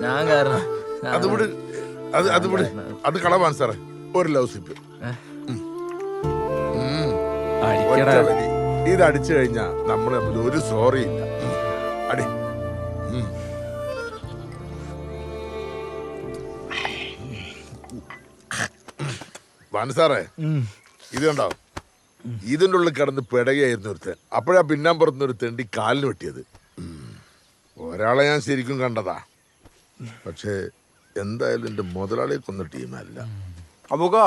ഞാൻ കാരണം അത് കളവാണ് സാറേ. ഒരു ലവ് സിപ്പ് ഇത് അടിച്ചു കഴിഞ്ഞാ നമ്മൾ തമ്മിൽ ഒരു സോറി ഇല്ല. അടി വാണ് സാറേ, ഇത് കണ്ടോ? ഇതിൻ്റെ ഉള്ളിൽ കിടന്ന് പിടകയായിരുന്നു ഒരുത്തൻ. അപ്പോഴാ പിന്നാമ്പുറത്തുനിന്ന് ഒരു തെണ്ടി കാലിന് വെട്ടിയത്. ഒരാളെ ഞാൻ ശരിക്കും കണ്ടതാ. പക്ഷേ എന്തായാലും എന്റെ മുതലാളിയെ കൊന്ന ടീമല്ല. അബൂക്ക,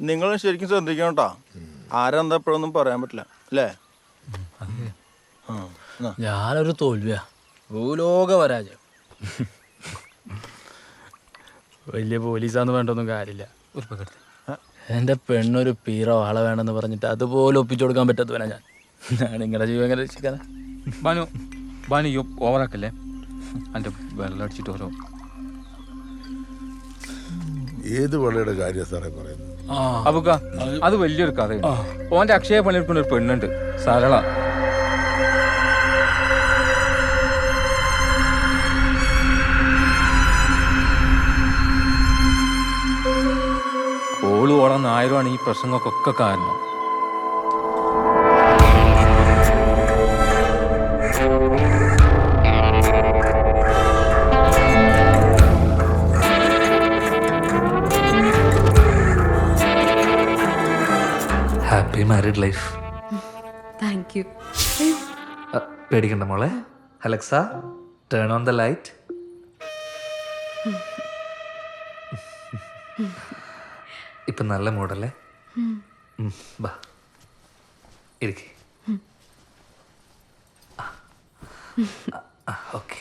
നിങ്ങൾ ശരിക്കും ശ്രദ്ധിക്കണം കേട്ടോ. ആരെന്താ എപ്പോഴൊന്നും പറയാൻ പറ്റില്ല അല്ലേ? ഞാനൊരു തോൽവിയാ, ഭൂലോക പരാജയം. വലിയ പോലീസാന്ന് വേണ്ടൊന്നും കാര്യമില്ല. എൻ്റെ പെണ്ണൊരു പീറ ആളെ വേണമെന്ന് പറഞ്ഞിട്ട് അതുപോലെ ഒപ്പിച്ചു കൊടുക്കാൻ പറ്റാത്തവനാ ഞാൻ. നിങ്ങളുടെ ജീവൻ എങ്ങനെ രക്ഷിക്കാനാ? ബാനു ഓവറാക്കല്ലേ? എൻ്റെ വെള്ളം അടിച്ചിട്ട് ഓരോ ഏത് വെള്ളയുടെ കാര്യം സാറേ പറയുന്നത്? അബുക്ക, അത് വലിയൊരു കഥയാണ്. ഓന്റെ അക്ഷയ പണിയെടുക്കുന്ന ഒരു പെണ്ണുണ്ട്, സരള. ഓള് ഓളെ നായരുമാണ് ഈ പ്രശ്നങ്ങൾക്കൊക്കെ കാരണം. Happy married life. Thank you. പേടിക്കണ്ട മോളെ. Alexa, turn on the light. ഇപ്പൊ നല്ല മൂഡല്ലേ? ബാ ഇരിക്കേ. ഓക്കെ.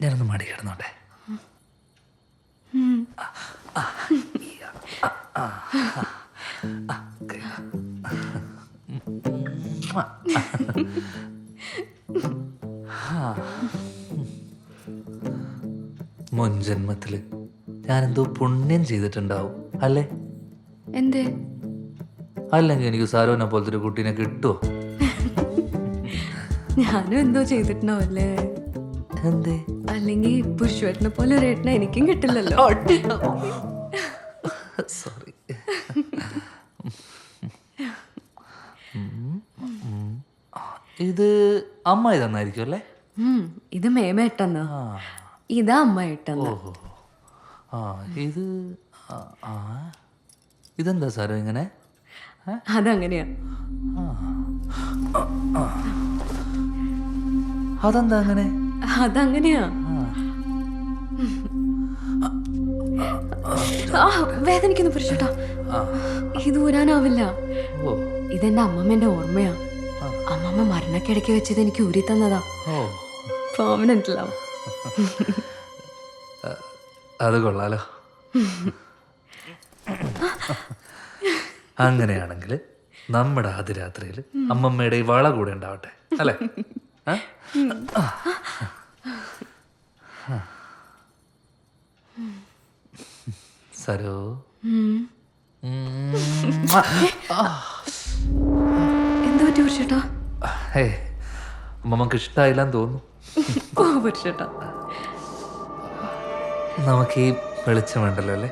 ഞാനൊന്ന് മടി കിടന്നോട്ടെ. മുൻ ജന്മത്തില് ഞാനെന്തോ പുണ്യം ചെയ്തിട്ടുണ്ടാവും അല്ലേ? എന്തേ? അല്ലെങ്കിൽ എനിക്ക് സാരോനെ പോലത്തെ ഒരു കുട്ടീനെ കിട്ടുമോ? ഞാനും എന്തോ ചെയ്തിട്ടുണ്ടാവല്ലേ? എന്തേ? അല്ലെങ്കിൽ പുഷ്പേട്ടനെ പോലെ ഒരു ഏട്ടനെ എനിക്കും കിട്ടില്ലല്ലോ. സോറി. ഇത് അമ്മ ഇതന്നായിരിക്കും അല്ലേ? ഇത് മേമേട്ടെന്നാ, ഇതാ അമ്മ ഏട്ടെന്നാ. ഓഹോ, ആ ഇത് ഇതെന്താ സാറോ ഇങ്ങനെ? അതങ്ങനെയാ. അതെന്താ അങ്ങനെ? അതങ്ങനെയാ. വേദനിക്കുന്നു പുരുഷേട്ടാ, ഇത് ഊരാനാവില്ല. ഇതെന്റെ അമ്മമ്മേന്റെ ഓർമ്മയാ. അമ്മമ്മ മരണക്കിടയ്ക്ക് വെച്ചത് എനിക്ക് ഊരി തന്നതാ. Permanent love. അത് കൊള്ളാലോ. അങ്ങനെയാണെങ്കിൽ നമ്മുടെ ആദ്യ രാത്രിയിൽ അമ്മമ്മയുടെ ഈ വള കൂടെ ഉണ്ടാവട്ടെ അല്ലേ? സരോ, എന്താ പറ്റി പുരുഷേട്ടാ? അമ്മമ്മക്ക് ഇഷ്ടായില്ലെന്ന് തോന്നുന്നു. ഓ പുരുഷേട്ടാ, നമുക്ക് ഈ വെളിച്ചം വേണ്ടല്ലോ അല്ലേ?